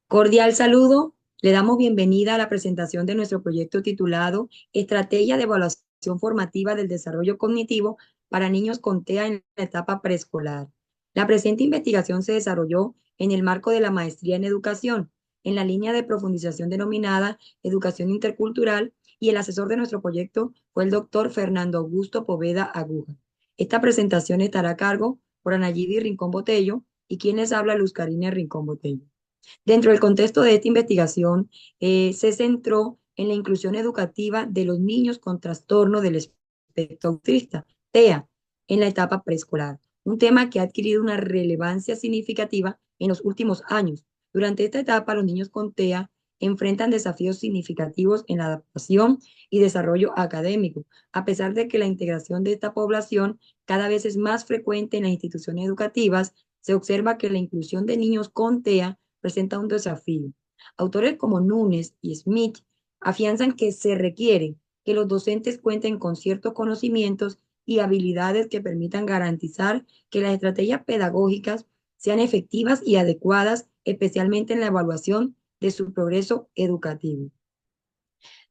Cordial saludo. Le damos bienvenida a la presentación de nuestro proyecto titulado Estrategia de Evaluación Formativa del Desarrollo Cognitivo para Niños con TEA en la etapa preescolar. La presente investigación se desarrolló en el marco de la Maestría en Educación, en la línea de profundización denominada Educación Intercultural, y el asesor de nuestro proyecto fue el doctor Fernando Augusto Poveda Aguja. Esta presentación estará a cargo por Anayidi Rincón Botello y quien les habla, Luz Karine Rincón Botello. Dentro del contexto de esta investigación, se centró en la inclusión educativa de los niños con trastorno del espectro autista, TEA, en la etapa preescolar, un tema que ha adquirido una relevancia significativa en los últimos años. Durante esta etapa, los niños con TEA enfrentan desafíos significativos en la adaptación y desarrollo académico, a pesar de que la integración de esta población cada vez es más frecuente en las instituciones educativas. Se observa que la inclusión de niños con TEA presenta un desafío. Autores como Núñez y Smith afianzan que se requiere que los docentes cuenten con ciertos conocimientos y habilidades que permitan garantizar que las estrategias pedagógicas sean efectivas y adecuadas, especialmente en la evaluación de su progreso educativo.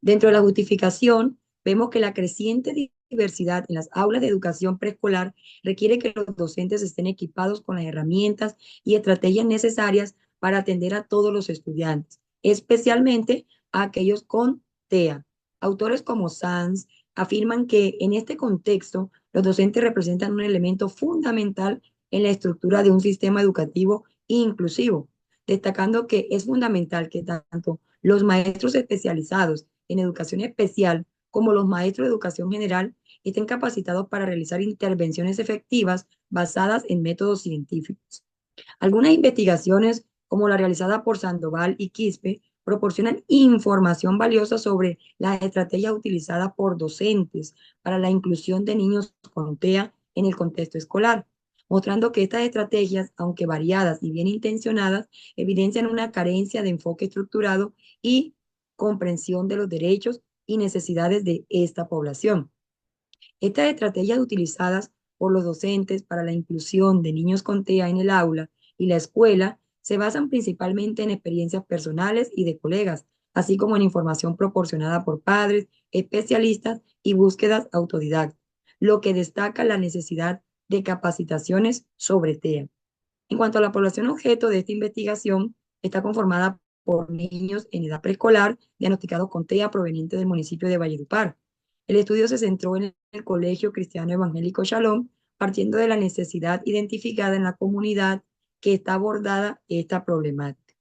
Dentro de la justificación, vemos que la creciente diversidad en las aulas de educación preescolar requiere que los docentes estén equipados con las herramientas y estrategias necesarias para atender a todos los estudiantes, especialmente a aquellos con TEA. Autores como Sanz afirman que en este contexto los docentes representan un elemento fundamental en la estructura de un sistema educativo inclusivo, destacando que es fundamental que tanto los maestros especializados en educación especial como los maestros de educación general estén capacitados para realizar intervenciones efectivas basadas en métodos científicos. Algunas investigaciones, como la realizada por Sandoval y Quispe, proporcionan información valiosa sobre las estrategias utilizadas por docentes para la inclusión de niños con TEA en el contexto escolar, mostrando que estas estrategias, aunque variadas y bien intencionadas, evidencian una carencia de enfoque estructurado y comprensión de los derechos y necesidades de esta población. Estas estrategias utilizadas por los docentes para la inclusión de niños con TEA en el aula y la escuela se basan principalmente en experiencias personales y de colegas, así como en información proporcionada por padres, especialistas y búsquedas autodidactas, lo que destaca la necesidad de capacitaciones sobre TEA. En cuanto a la población objeto de esta investigación, está conformada por niños en edad preescolar diagnosticados con TEA provenientes del municipio de Valledupar. El estudio se centró en el Colegio Cristiano Evangélico Shalom, partiendo de la necesidad identificada en la comunidad que está abordada esta problemática.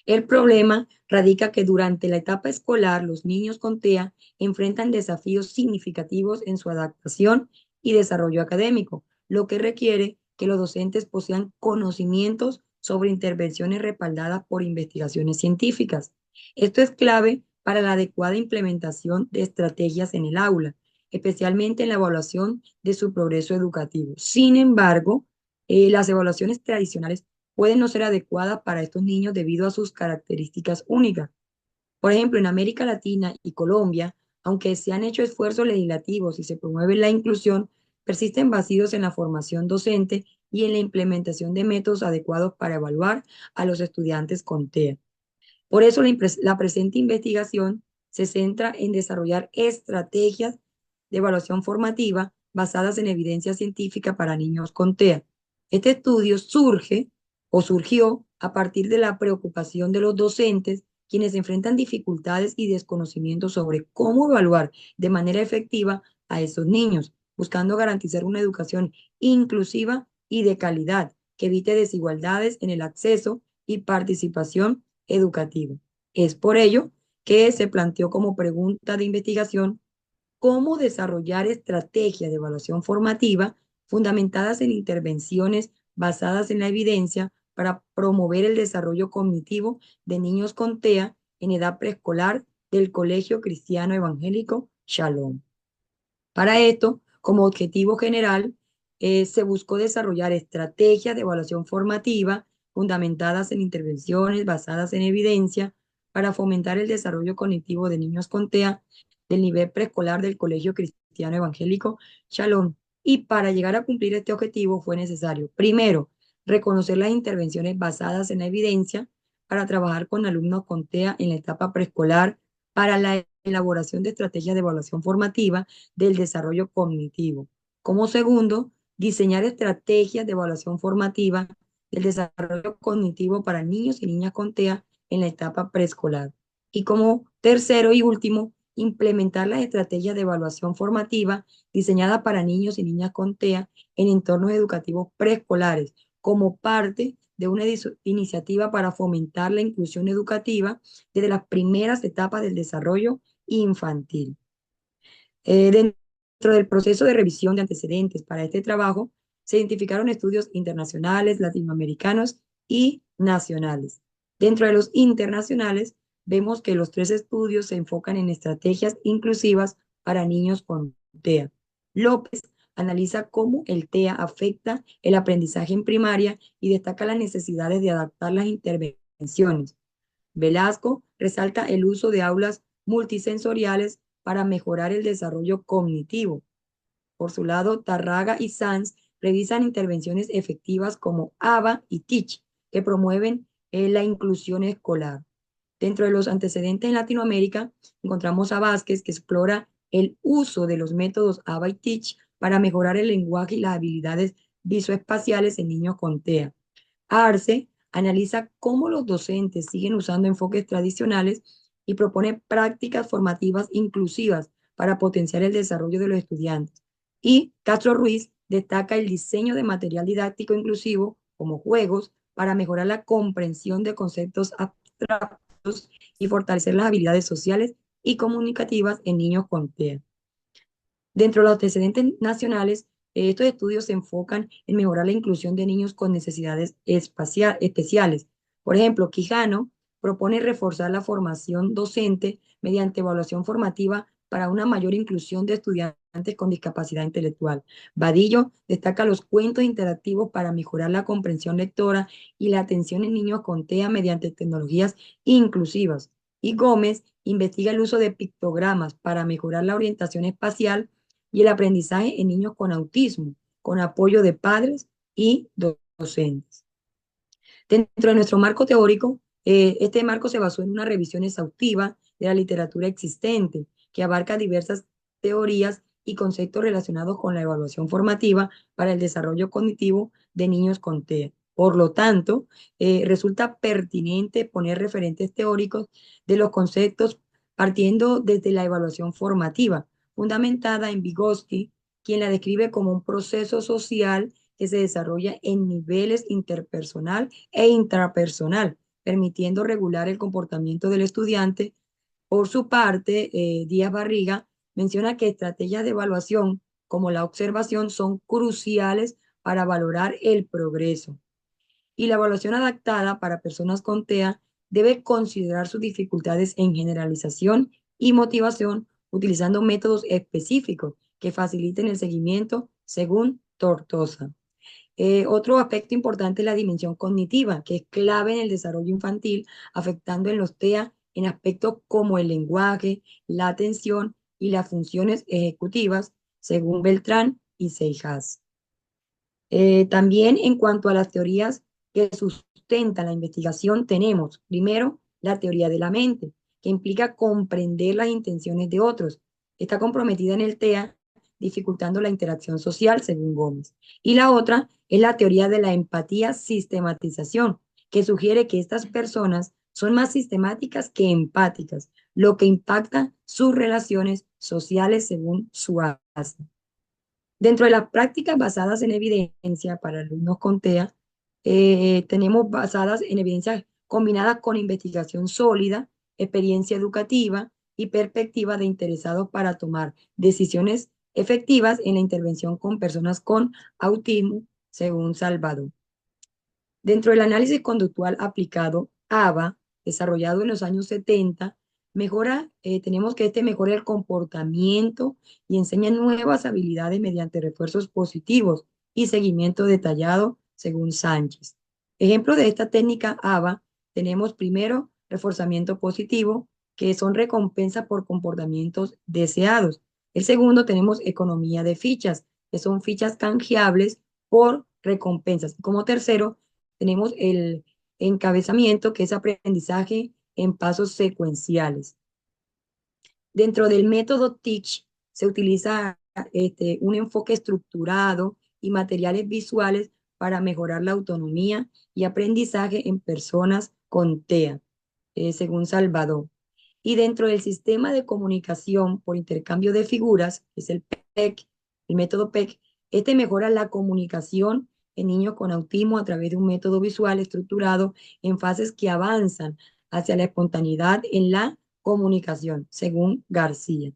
El problema radica que durante la etapa escolar los niños con TEA enfrentan desafíos significativos en su adaptación y desarrollo académico, lo que requiere que los docentes posean conocimientos sobre intervenciones respaldadas por investigaciones científicas. Esto es clave para la adecuada implementación de estrategias en el aula, especialmente en la evaluación de su progreso educativo. Sin embargo, las evaluaciones tradicionales pueden no ser adecuadas para estos niños debido a sus características únicas. Por ejemplo, en América Latina y Colombia, aunque se han hecho esfuerzos legislativos y se promueve la inclusión, persisten vacíos en la formación docente y en la implementación de métodos adecuados para evaluar a los estudiantes con TEA. Por eso la presente investigación se centra en desarrollar estrategias de evaluación formativa basadas en evidencia científica para niños con TEA. Este estudio surgió a partir de la preocupación de los docentes, quienes enfrentan dificultades y desconocimientos sobre cómo evaluar de manera efectiva a esos niños, buscando garantizar una educación inclusiva y de calidad que evite desigualdades en el acceso y participación educativa. Es por ello que se planteó como pregunta de investigación cómo desarrollar estrategias de evaluación formativa fundamentadas en intervenciones basadas en la evidencia para promover el desarrollo cognitivo de niños con TEA en edad preescolar del Colegio Cristiano Evangélico Shalom. Para esto, como objetivo general, se buscó desarrollar estrategias de evaluación formativa fundamentadas en intervenciones basadas en evidencia para fomentar el desarrollo cognitivo de niños con TEA del nivel preescolar del Colegio Cristiano Evangélico Shalom. Y para llegar a cumplir este objetivo fue necesario, primero, reconocer las intervenciones basadas en la evidencia para trabajar con alumnos con TEA en la etapa preescolar para la elaboración de estrategias de evaluación formativa del desarrollo cognitivo. Como segundo, diseñar estrategias de evaluación formativa del desarrollo cognitivo para niños y niñas con TEA en la etapa preescolar. Y como tercero y último, implementar las estrategias de evaluación formativa diseñadas para niños y niñas con TEA en entornos educativos preescolares, como parte de una iniciativa para fomentar la inclusión educativa desde las primeras etapas del desarrollo infantil. Dentro del proceso de revisión de antecedentes para este trabajo, se identificaron estudios internacionales, latinoamericanos y nacionales. Dentro de los internacionales, vemos que los tres estudios se enfocan en estrategias inclusivas para niños con TEA. López analiza cómo el TEA afecta el aprendizaje en primaria y destaca las necesidades de adaptar las intervenciones. Velasco resalta el uso de aulas multisensoriales para mejorar el desarrollo cognitivo. Por su lado, Tarraga y Sanz revisan intervenciones efectivas como ABA y TEACH, que promueven la inclusión escolar. Dentro de los antecedentes en Latinoamérica, encontramos a Vázquez, que explora el uso de los métodos ABA y TEACH para mejorar el lenguaje y las habilidades visoespaciales en niños con TEA. Arce analiza cómo los docentes siguen usando enfoques tradicionales y propone prácticas formativas inclusivas para potenciar el desarrollo de los estudiantes. Y Castro Ruiz destaca el diseño de material didáctico inclusivo como juegos para mejorar la comprensión de conceptos abstractos y fortalecer las habilidades sociales y comunicativas en niños con TEA. Dentro de los antecedentes nacionales, estos estudios se enfocan en mejorar la inclusión de niños con necesidades especiales. Por ejemplo, Quijano propone reforzar la formación docente mediante evaluación formativa para una mayor inclusión de estudiantes con discapacidad intelectual. Vadillo destaca los cuentos interactivos para mejorar la comprensión lectora y la atención en niños con TEA mediante tecnologías inclusivas. Y Gómez investiga el uso de pictogramas para mejorar la orientación espacial y el aprendizaje en niños con autismo, con apoyo de padres y docentes. Dentro de nuestro marco teórico, este marco se basó en una revisión exhaustiva de la literatura existente, que abarca diversas teorías y conceptos relacionados con la evaluación formativa para el desarrollo cognitivo de niños con TEA. Por lo tanto, resulta pertinente poner referentes teóricos de los conceptos partiendo desde la evaluación formativa, fundamentada en Vygotsky, quien la describe como un proceso social que se desarrolla en niveles interpersonal e intrapersonal, permitiendo regular el comportamiento del estudiante. Por su parte, Díaz Barriga menciona que estrategias de evaluación como la observación son cruciales para valorar el progreso. Y la evaluación adaptada para personas con TEA debe considerar sus dificultades en generalización y motivación utilizando métodos específicos que faciliten el seguimiento según Tortosa. Otro aspecto importante es la dimensión cognitiva, que es clave en el desarrollo infantil, afectando en los TEA en aspectos como el lenguaje, la atención y las funciones ejecutivas, según Beltrán y Seijas. También en cuanto a las teorías que sustentan la investigación, tenemos primero la teoría de la mente, que implica comprender las intenciones de otros. Está comprometida en el TEA, dificultando la interacción social, según Gómez. Y la otra es la teoría de la empatía sistematización, que sugiere que estas personas son más sistemáticas que empáticas, lo que impacta sus relaciones sociales según Suárez. Dentro de las prácticas basadas en evidencia para alumnos con TEA, tenemos basadas en evidencias combinadas con investigación sólida, experiencia educativa y perspectiva de interesados para tomar decisiones efectivas en la intervención con personas con autismo, según Salvador. Dentro del análisis conductual aplicado, ABA, desarrollado en los años 70, tenemos que este mejora el comportamiento y enseña nuevas habilidades mediante refuerzos positivos y seguimiento detallado, según Sánchez. Ejemplo de esta técnica ABA, tenemos primero reforzamiento positivo, que son recompensas por comportamientos deseados. El segundo tenemos economía de fichas, que son fichas canjeables por recompensas. Como tercero, tenemos encabezamiento, que es aprendizaje en pasos secuenciales. Dentro del método Teach se utiliza un enfoque estructurado y materiales visuales para mejorar la autonomía y aprendizaje en personas con TEA, según Salvador. Y dentro del sistema de comunicación por intercambio de figuras, que es el PEC, el método PEC, este mejora la comunicación en niños con autismo a través de un método visual estructurado en fases que avanzan hacia la espontaneidad en la comunicación, según García.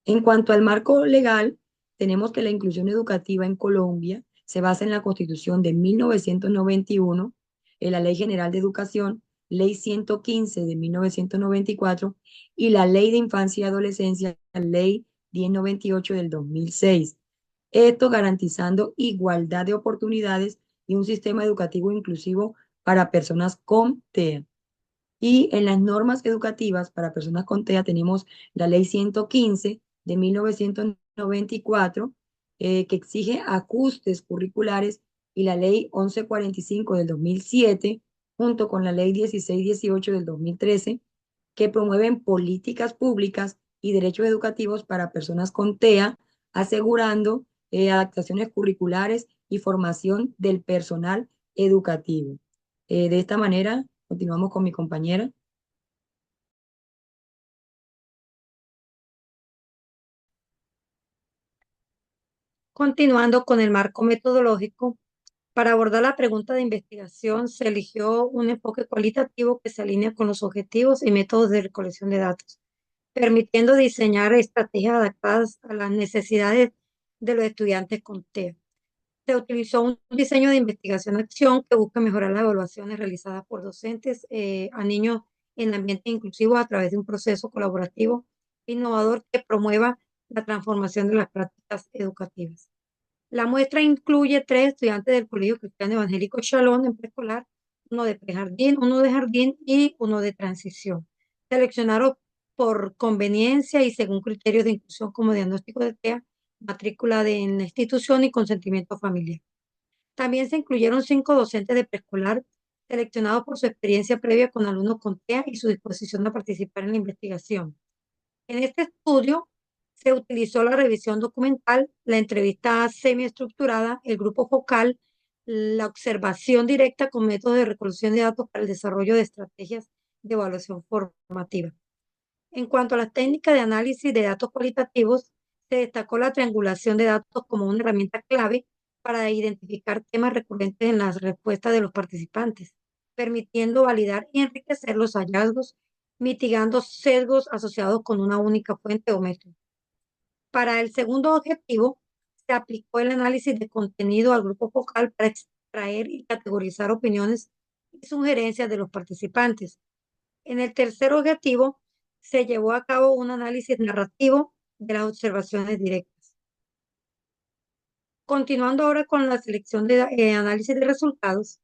En cuanto al marco legal, tenemos que la inclusión educativa en Colombia se basa en la Constitución de 1991, en la Ley General de Educación, Ley 115 de 1994 y la Ley de Infancia y Adolescencia, Ley 1098 del 2006. Esto garantizando igualdad de oportunidades y un sistema educativo inclusivo para personas con TEA. Y en las normas educativas para personas con TEA tenemos la Ley 115 de 1994, que exige ajustes curriculares, y la Ley 1145 del 2007, junto con la Ley 1618 del 2013, que promueven políticas públicas y derechos educativos para personas con TEA, asegurando adaptaciones curriculares y formación del personal educativo. De esta manera, continuamos con mi compañera. Continuando con el marco metodológico, para abordar la pregunta de investigación se eligió un enfoque cualitativo que se alinea con los objetivos y métodos de recolección de datos, permitiendo diseñar estrategias adaptadas a las necesidades de los estudiantes con TEA. Se utilizó un diseño de investigación-acción que busca mejorar las evaluaciones realizadas por docentes a niños en ambiente inclusivo a través de un proceso colaborativo innovador que promueva la transformación de las prácticas educativas. La muestra incluye 3 estudiantes del Colegio Cristiano Evangélico Shalom en preescolar, uno de prejardín, uno de jardín y uno de transición. Seleccionaron por conveniencia y según criterios de inclusión como diagnóstico de TEA, matrícula en la institución y consentimiento familiar. También se incluyeron 5 docentes de preescolar seleccionados por su experiencia previa con alumnos con TEA y su disposición a participar en la investigación. En este estudio se utilizó la revisión documental, la entrevista semiestructurada, el grupo focal, la observación directa con métodos de recolección de datos para el desarrollo de estrategias de evaluación formativa. En cuanto a las técnicas de análisis de datos cualitativos, se destacó la triangulación de datos como una herramienta clave para identificar temas recurrentes en las respuestas de los participantes, permitiendo validar y enriquecer los hallazgos, mitigando sesgos asociados con una única fuente o método. Para el segundo objetivo, se aplicó el análisis de contenido al grupo focal para extraer y categorizar opiniones y sugerencias de los participantes. En el tercer objetivo, se llevó a cabo un análisis narrativo de las observaciones directas. Continuando ahora con la selección de análisis de resultados,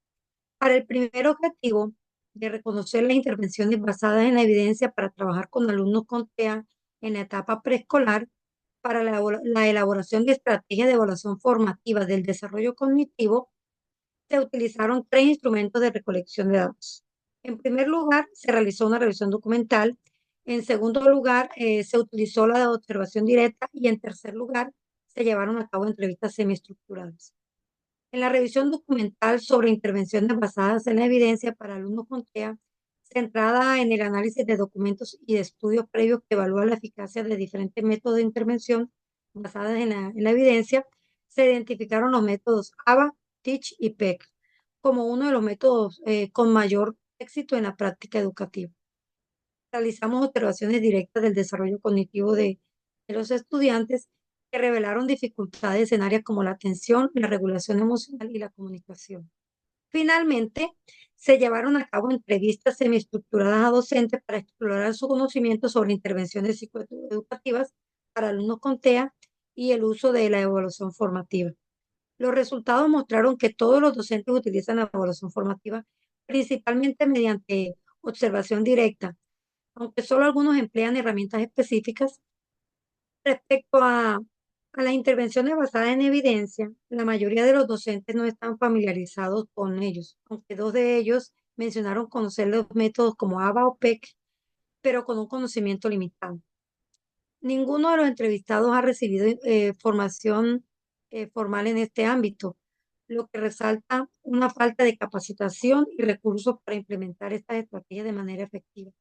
para el primer objetivo de reconocer las intervenciones basadas en la evidencia para trabajar con alumnos con TEA en la etapa preescolar, para la elaboración de estrategias de evaluación formativa del desarrollo cognitivo, se utilizaron 3 instrumentos de recolección de datos. En primer lugar, se realizó una revisión documental. En segundo lugar, se utilizó la observación directa. Y en tercer lugar, se llevaron a cabo entrevistas semiestructuradas. En la revisión documental sobre intervenciones basadas en la evidencia para alumnos con TEA, centrada en el análisis de documentos y de estudios previos que evalúan la eficacia de diferentes métodos de intervención basadas en la evidencia, se identificaron los métodos ABA, Teach y PEC como uno de los métodos con mayor éxito en la práctica educativa. Realizamos observaciones directas del desarrollo cognitivo de los estudiantes que revelaron dificultades en áreas como la atención, la regulación emocional y la comunicación. Finalmente, se llevaron a cabo entrevistas semiestructuradas a docentes para explorar su conocimiento sobre intervenciones psicoeducativas para alumnos con TEA y el uso de la evaluación formativa. Los resultados mostraron que todos los docentes utilizan la evaluación formativa principalmente mediante observación directa, aunque solo algunos emplean herramientas específicas. Respecto a A las intervenciones basadas en evidencia, la mayoría de los docentes no están familiarizados con ellos, aunque dos de ellos mencionaron conocer los métodos como ABA o PEC, pero con un conocimiento limitado. Ninguno de los entrevistados ha recibido formación formal en este ámbito, lo que resalta una falta de capacitación y recursos para implementar estas estrategias de manera efectiva.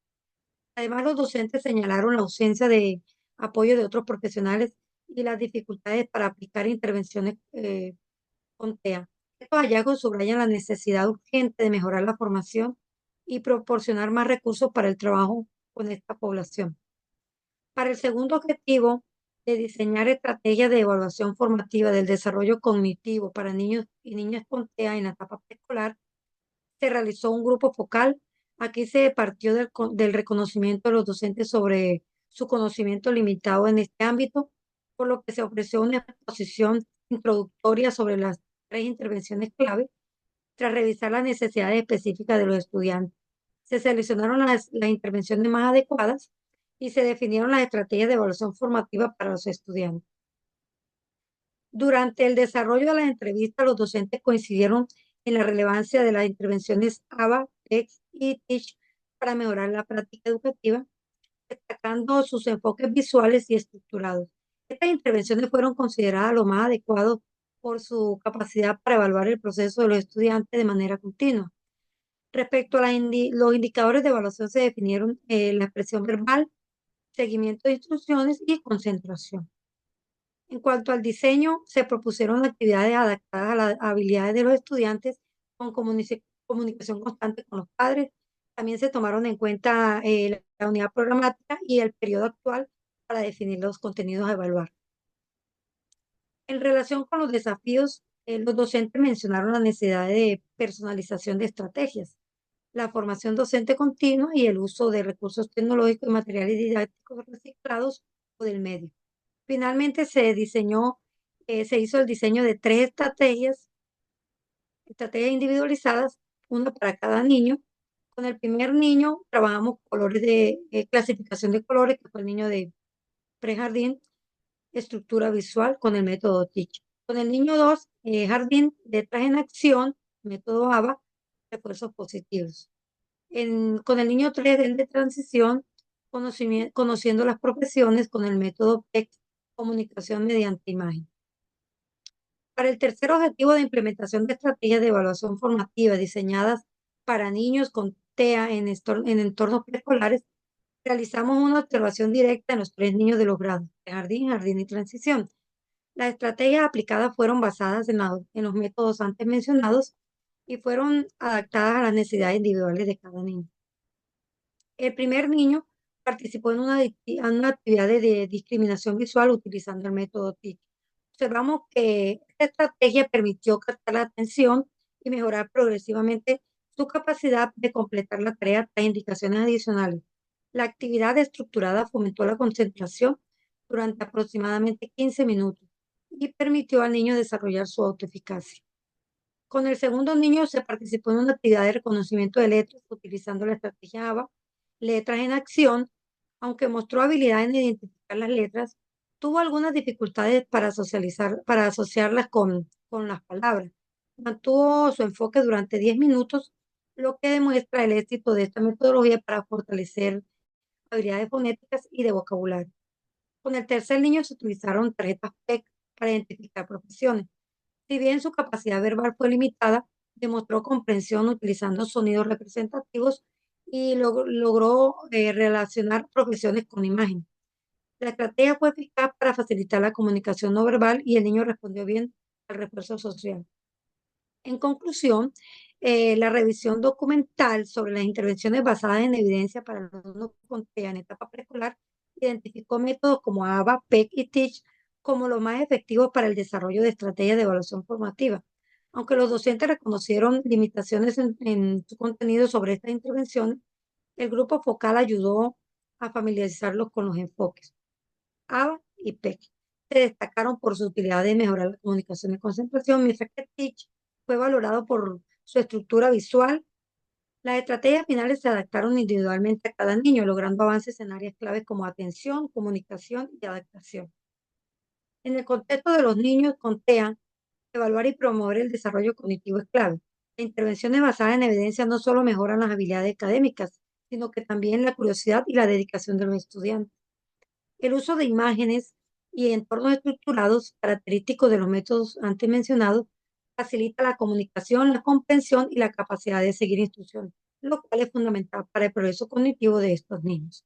Además, los docentes señalaron la ausencia de apoyo de otros profesionales y las dificultades para aplicar intervenciones con TEA. Estos hallazgos subrayan la necesidad urgente de mejorar la formación y proporcionar más recursos para el trabajo con esta población. Para el segundo objetivo de diseñar estrategias de evaluación formativa del desarrollo cognitivo para niños y niñas con TEA en la etapa preescolar, se realizó un grupo focal. Aquí se partió del reconocimiento de los docentes sobre su conocimiento limitado en este ámbito, por lo que se ofreció una exposición introductoria sobre las tres intervenciones clave, tras revisar las necesidades específicas de los estudiantes. Se seleccionaron las intervenciones más adecuadas y se definieron las estrategias de evaluación formativa para los estudiantes. Durante el desarrollo de las entrevistas, los docentes coincidieron en la relevancia de las intervenciones ABA, PEX y TEACH para mejorar la práctica educativa, destacando sus enfoques visuales y estructurados. Estas intervenciones fueron consideradas lo más adecuado por su capacidad para evaluar el proceso de los estudiantes de manera continua. Respecto a los indicadores de evaluación, se definieron la expresión verbal, seguimiento de instrucciones y concentración. En cuanto al diseño, se propusieron actividades adaptadas a las habilidades de los estudiantes con comunicación constante con los padres. También se tomaron en cuenta la unidad programática y el periodo actual para definir los contenidos a evaluar. En relación con los desafíos, los docentes mencionaron la necesidad de personalización de estrategias, la formación docente continua y el uso de recursos tecnológicos y materiales didácticos reciclados o del medio. Finalmente se hizo el diseño de tres estrategias individualizadas, una para cada niño. Con el primer niño trabajamos colores de clasificación de colores, que fue el niño de prejardín, estructura visual con el método Teach. Con el niño 2, jardín, letras en acción, método ABA, refuerzos positivos. Con el niño 3, el de transición, conociendo las profesiones con el método PEC, comunicación mediante imagen. Para el tercer objetivo de implementación de estrategias de evaluación formativa diseñadas para niños con TEA en entornos preescolares, realizamos una observación directa en los tres niños de los grados de jardín, jardín y transición. Las estrategias aplicadas fueron basadas en los métodos antes mencionados y fueron adaptadas a las necesidades individuales de cada niño. El primer niño participó en una actividad de discriminación visual utilizando el método TIC. Observamos que esta estrategia permitió captar la atención y mejorar progresivamente su capacidad de completar la tarea tras indicaciones adicionales. La actividad estructurada fomentó la concentración durante aproximadamente 15 minutos y permitió al niño desarrollar su autoeficacia. Con el segundo niño se participó en una actividad de reconocimiento de letras utilizando la estrategia ABA, letras en acción. Aunque mostró habilidad en identificar las letras, tuvo algunas dificultades para asociarlas con las palabras. Mantuvo su enfoque durante 10 minutos, lo que demuestra el éxito de esta metodología para fortalecer habilidades fonéticas y de vocabulario. Con el tercer niño se utilizaron tarjetas PEC para identificar profesiones. Si bien su capacidad verbal fue limitada, demostró comprensión utilizando sonidos representativos y logró relacionar profesiones con imagen. La estrategia fue eficaz para facilitar la comunicación no verbal y el niño respondió bien al refuerzo social. En conclusión, la revisión documental sobre las intervenciones basadas en evidencia para los alumnos con TEA en etapa preescolar identificó métodos como ABA, PEC y TEACH como los más efectivos para el desarrollo de estrategias de evaluación formativa. Aunque los docentes reconocieron limitaciones en su contenido sobre estas intervenciones, el grupo focal ayudó a familiarizarlos con los enfoques. ABA y PEC se destacaron por su utilidad de mejorar la comunicación y concentración, mientras que TEACH fue valorado por su estructura visual. Las estrategias finales se adaptaron individualmente a cada niño, logrando avances en áreas claves como atención, comunicación y adaptación. En el contexto de los niños con TEA, evaluar y promover el desarrollo cognitivo es clave. Las intervenciones basadas en evidencia no solo mejoran las habilidades académicas, sino que también la curiosidad y la dedicación de los estudiantes. El uso de imágenes y entornos estructurados, característicos de los métodos antes mencionados, facilita la comunicación, la comprensión y la capacidad de seguir instrucciones, lo cual es fundamental para el progreso cognitivo de estos niños.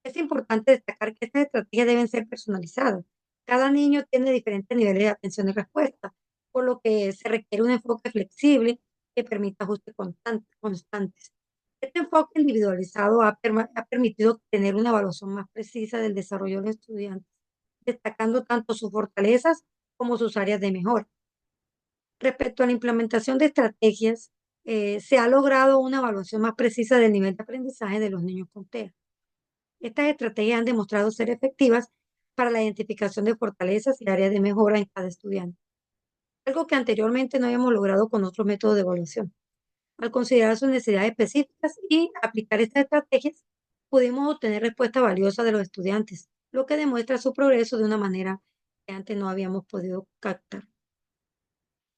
Es importante destacar que estas estrategias deben ser personalizadas. Cada niño tiene diferentes niveles de atención y respuesta, por lo que se requiere un enfoque flexible que permita ajustes constantes. Este enfoque individualizado ha permitido tener una evaluación más precisa del desarrollo de los estudiantes, destacando tanto sus fortalezas como sus áreas de mejora. Respecto a la implementación de estrategias, se ha logrado una evaluación más precisa del nivel de aprendizaje de los niños con TEA. Estas estrategias han demostrado ser efectivas para la identificación de fortalezas y áreas de mejora en cada estudiante, algo que anteriormente no habíamos logrado con otros métodos de evaluación. Al considerar sus necesidades específicas y aplicar estas estrategias, pudimos obtener respuestas valiosas de los estudiantes, lo que demuestra su progreso de una manera que antes no habíamos podido captar.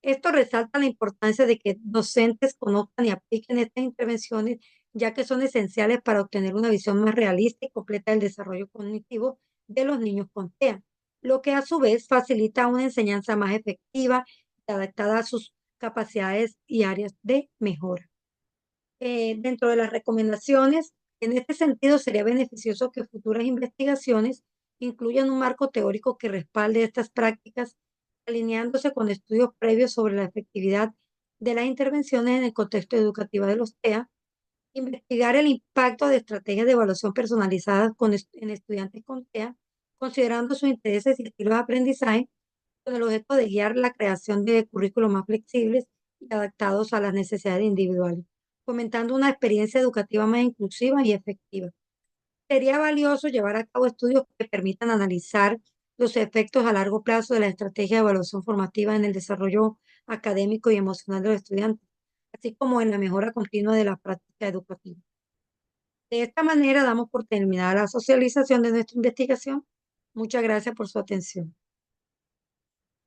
Esto resalta la importancia de que docentes conozcan y apliquen estas intervenciones, ya que son esenciales para obtener una visión más realista y completa del desarrollo cognitivo de los niños con TEA, lo que a su vez facilita una enseñanza más efectiva y adaptada a sus capacidades y áreas de mejora. Dentro de las recomendaciones, en este sentido sería beneficioso que futuras investigaciones incluyan un marco teórico que respalde estas prácticas, alineándose con estudios previos sobre la efectividad de las intervenciones en el contexto educativo de los TEA, investigar el impacto de estrategias de evaluación personalizadas en estudiantes con TEA, considerando sus intereses y estilos de aprendizaje, con el objeto de guiar la creación de currículos más flexibles y adaptados a las necesidades individuales, fomentando una experiencia educativa más inclusiva y efectiva. Sería valioso llevar a cabo estudios que permitan analizar los efectos a largo plazo de la estrategia de evaluación formativa en el desarrollo académico y emocional de los estudiantes, así como en la mejora continua de la práctica educativa. De esta manera damos por terminada la socialización de nuestra investigación. Muchas gracias por su atención.